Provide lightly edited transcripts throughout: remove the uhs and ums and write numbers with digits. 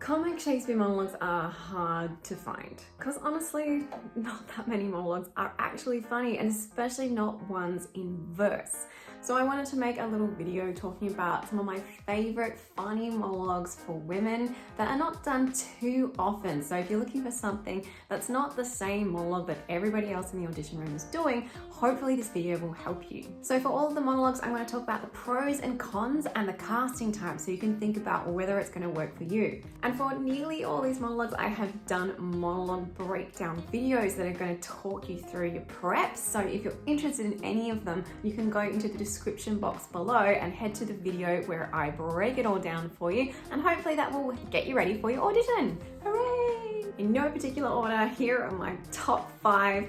Comic Shakespeare monologues are hard to find because honestly, not that many monologues are actually funny, and especially not ones in verse. So I wanted to make a little video talking about some of my favorite funny monologues for women that are not done too often. So if you're looking for something that's not the same monologue that everybody else in the audition room is doing, hopefully this video will help you. So for all of the monologues, I'm going to talk about the pros and cons and the casting time so you can think about whether it's going to work for you. And for nearly all these monologues, I have done monologue breakdown videos that are going to talk you through your preps. So if you're interested in any of them, you can go into the description box below and head to the video where I break it all down for you, and hopefully that will get you ready for your audition. Hooray! In no particular order, here are my top 5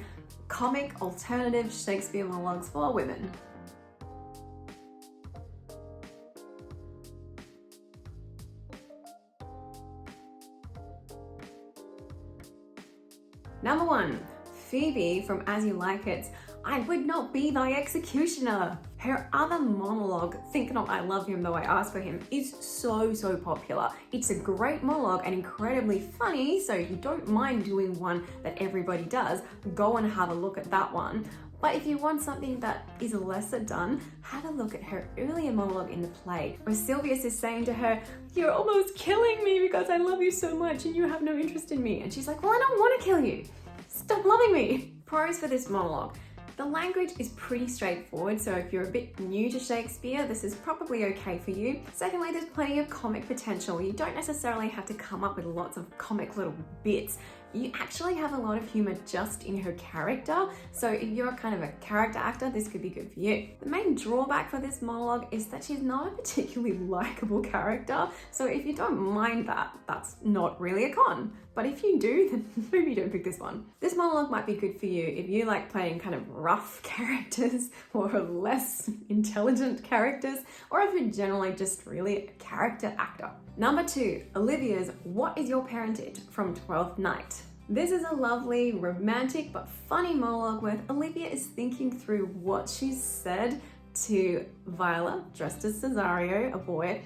comic alternative Shakespeare monologues for women. Number 1, Phoebe from As You Like It. I would not be thy executioner. Her other monologue, Think Not I Love Him Though I Ask For Him, is so popular. It's a great monologue and incredibly funny, so if you don't mind doing one that everybody does, go and have a look at that one. But if you want something that is lesser done, have a look at her earlier monologue in the play, where Sylvius is saying to her, "You're almost killing me because I love you so much and you have no interest in me." And she's like, "Well, I don't want to kill you. Stop loving me." Pros for this monologue. The language is pretty straightforward, so if you're a bit new to Shakespeare, this is probably okay for you. Secondly, there's plenty of comic potential. You don't necessarily have to come up with lots of comic little bits. You actually have a lot of humor just in her character, so if you're kind of a character actor, this could be good for you. The main drawback for this monologue is that she's not a particularly likable character, so if you don't mind that, that's not really a con. But if you do, then maybe don't pick this one. This monologue might be good for you if you like playing kind of rough characters or less intelligent characters, or if you're generally just really a character actor. Number 2, Olivia's What Is Your Parentage from 12th Night. This is a lovely, romantic, but funny monologue where Olivia is thinking through what she's said to Viola, dressed as Cesario, a boy,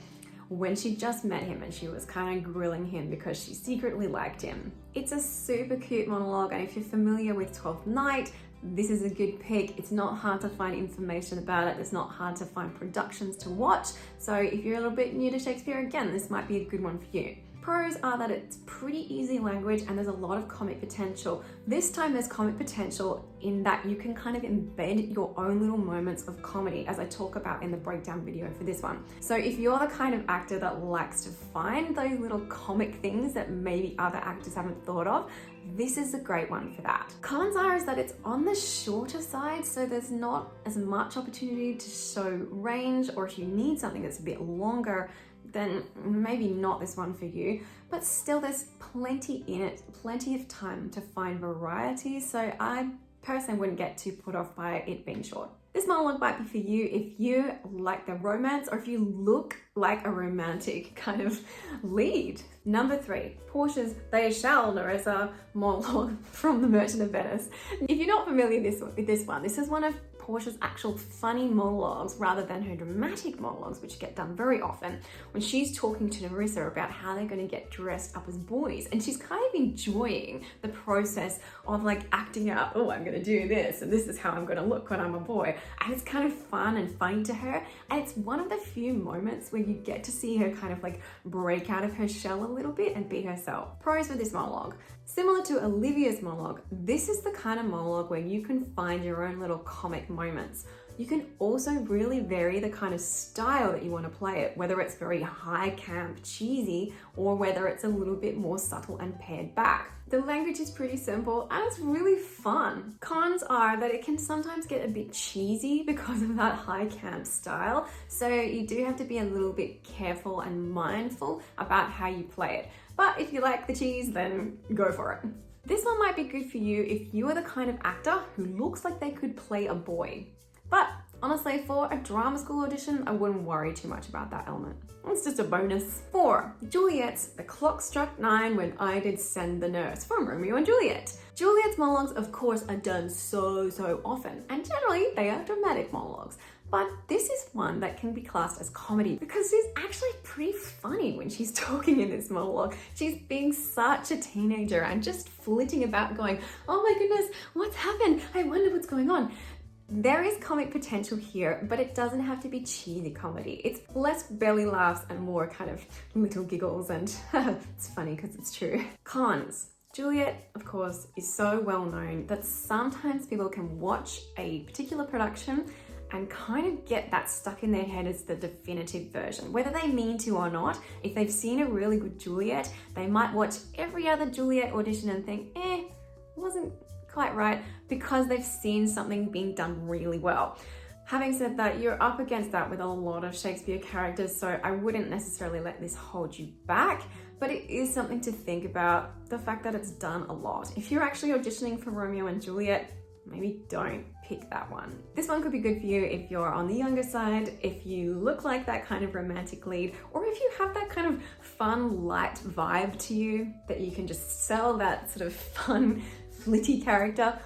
when she just met him and she was kind of grilling him because she secretly liked him. It's a super cute monologue, and if you're familiar with 12th Night, this is a good pick. It's not hard to find information about it. It's not hard to find productions to watch. So if you're a little bit new to Shakespeare, again, this might be a good one for you. Pros are that it's pretty easy language and there's a lot of comic potential. This time there's comic potential in that you can kind of embed your own little moments of comedy, as I talk about in the breakdown video for this one. So if you're the kind of actor that likes to find those little comic things that maybe other actors haven't thought of, this is a great one for that. Cons are is that it's on the shorter side, so there's not as much opportunity to show range, or if you need something that's a bit longer, then maybe not this one for you. But still, there's plenty in it, plenty of time to find variety, so I personally wouldn't get too put off by it being short. This monologue might be for you if you like the romance, or if you look like a romantic kind of lead. Number 3, Porsha's They Shall Nerissa monologue from The Merchant of Venice. If you're not familiar with this one, this is one of Porsha's actual funny monologues rather than her dramatic monologues, which get done very often, when she's talking to Nerissa about how they're going to get dressed up as boys, and she's kind of enjoying the process of like acting out, oh, I'm going to do this and this is how I'm going to look when I'm a boy, and it's kind of fun and funny to her, and it's one of the few moments where you get to see her kind of like break out of her shell a little bit and be herself. Pros for this monologue. Similar to Olivia's monologue, this is the kind of monologue where you can find your own little comic moments. You can also really vary the kind of style that you want to play it, whether it's very high camp, cheesy, or whether it's a little bit more subtle and pared back. The language is pretty simple and it's really fun. Cons are that it can sometimes get a bit cheesy because of that high camp style, so you do have to be a little bit careful and mindful about how you play it. But if you like the cheese, then go for it. This one might be good for you if you are the kind of actor who looks like they could play a boy. But honestly, for a drama school audition, I wouldn't worry too much about that element. It's just a bonus. 4, Juliet's The Clock Struck 9 When I Did Send the Nurse from Romeo and Juliet. Juliet's monologues, of course, are done so often, and generally they are dramatic monologues. But this is one that can be classed as comedy because she's actually pretty funny when she's talking in this monologue. She's being such a teenager and just flitting about going, oh my goodness, what's happened? I wonder what's going on. There is comic potential here, but it doesn't have to be cheesy comedy. It's less belly laughs and more kind of little giggles, and it's funny because it's true. Cons. Juliet, of course, is so well known that sometimes people can watch a particular production and kind of get that stuck in their head as the definitive version, whether they mean to or not. If they've seen a really good Juliet, they might watch every other Juliet audition and think, wasn't quite right, because they've seen something being done really well. Having said that, you're up against that with a lot of Shakespeare characters, so I wouldn't necessarily let this hold you back, but it is something to think about, the fact that it's done a lot. If you're actually auditioning for Romeo and Juliet, maybe don't pick that one. This one could be good for you if you're on the younger side, if you look like that kind of romantic lead, or if you have that kind of fun, light vibe to you that you can just sell that sort of fun, flitty character,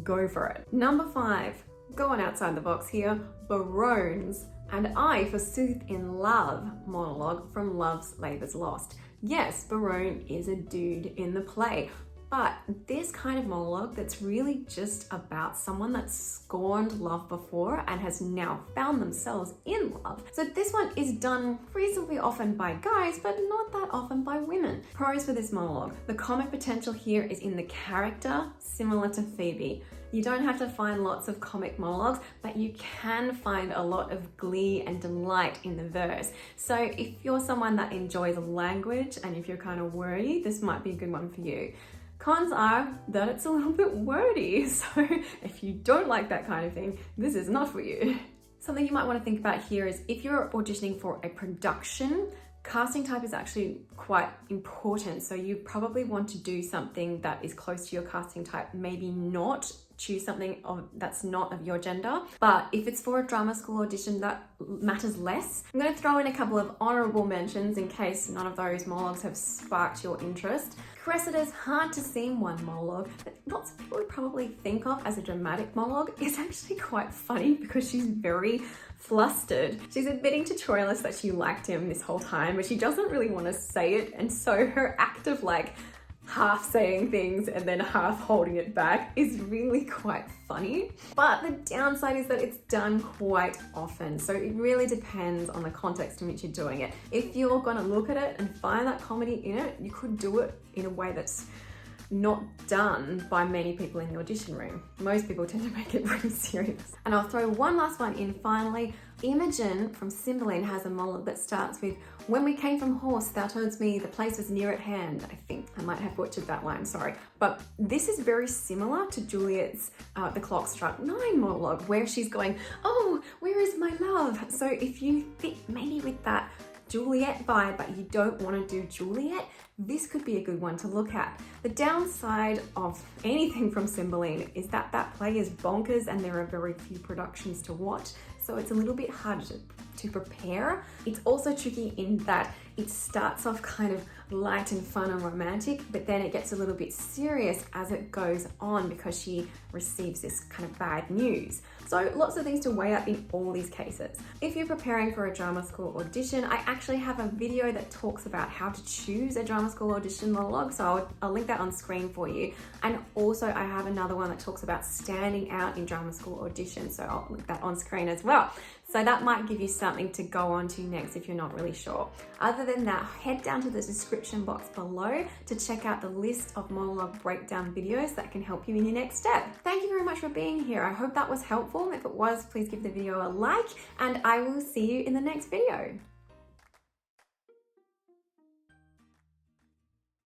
go for it. Number 5, going outside the box here, Barone's "And I Forsooth in Love" monologue from Love's Labour's Lost. Yes, Barone is a dude in the play, but this kind of monologue that's really just about someone that's scorned love before and has now found themselves in love. So this one is done reasonably often by guys, but not that often by women. Pros for this monologue. The comic potential here is in the character, similar to Phoebe. You don't have to find lots of comic monologues, but you can find a lot of glee and delight in the verse. So if you're someone that enjoys language and if you're kind of wordy, this might be a good one for you. Cons are that it's a little bit wordy, so if you don't like that kind of thing, this is not for you. Something you might want to think about here is if you're auditioning for a production, casting type is actually quite important. So you probably want to do something that is close to your casting type, maybe not choose something that's not of your gender. But if it's for a drama school audition, that matters less. I'm going to throw in a couple of honorable mentions in case none of those monologues have sparked your interest. Cressida's hard to seem one monologue that lots of people would probably think of as a dramatic monologue is actually quite funny because she's very flustered. She's admitting to Troilus that she liked him this whole time, but she doesn't really want to say it, and so her act of like half saying things and then half holding it back is really quite funny. But the downside is that it's done quite often, so it really depends on the context in which you're doing it. If you're going to look at it and find that comedy in it, you could do it in a way that's not done by many people in the audition room. Most people tend to make it pretty serious. And I'll throw one last one in finally. Imogen from Cymbeline has a monologue that starts with, "When we came from horse, thou toldst me the place was near at hand." I think I might have butchered that line, sorry. But this is very similar to Juliet's The Clock Struck 9 monologue, where she's going, "Oh, where is my love?" So if you fit maybe with that Juliet vibe, but you don't want to do Juliet, this could be a good one to look at. The downside of anything from Cymbeline is that that play is bonkers and there are very few productions to watch, so it's a little bit harder to prepare. It's also tricky in that it starts off kind of light and fun and romantic, but then it gets a little bit serious as it goes on because she receives this kind of bad news. So lots of things to weigh up in all these cases. If you're preparing for a drama school audition, I actually have a video that talks about how to choose a drama school audition monologue, so I'll link that on screen for you. And also I have another one that talks about standing out in drama school auditions, so I'll link that on screen as well. So that might give you something to go on to next if you're not really sure. Other than that, head down to the description box below to check out the list of monologue breakdown videos that can help you in your next step. Thank you very much for being here. I hope that was helpful. If it was, please give the video a like, and I will see you in the next video.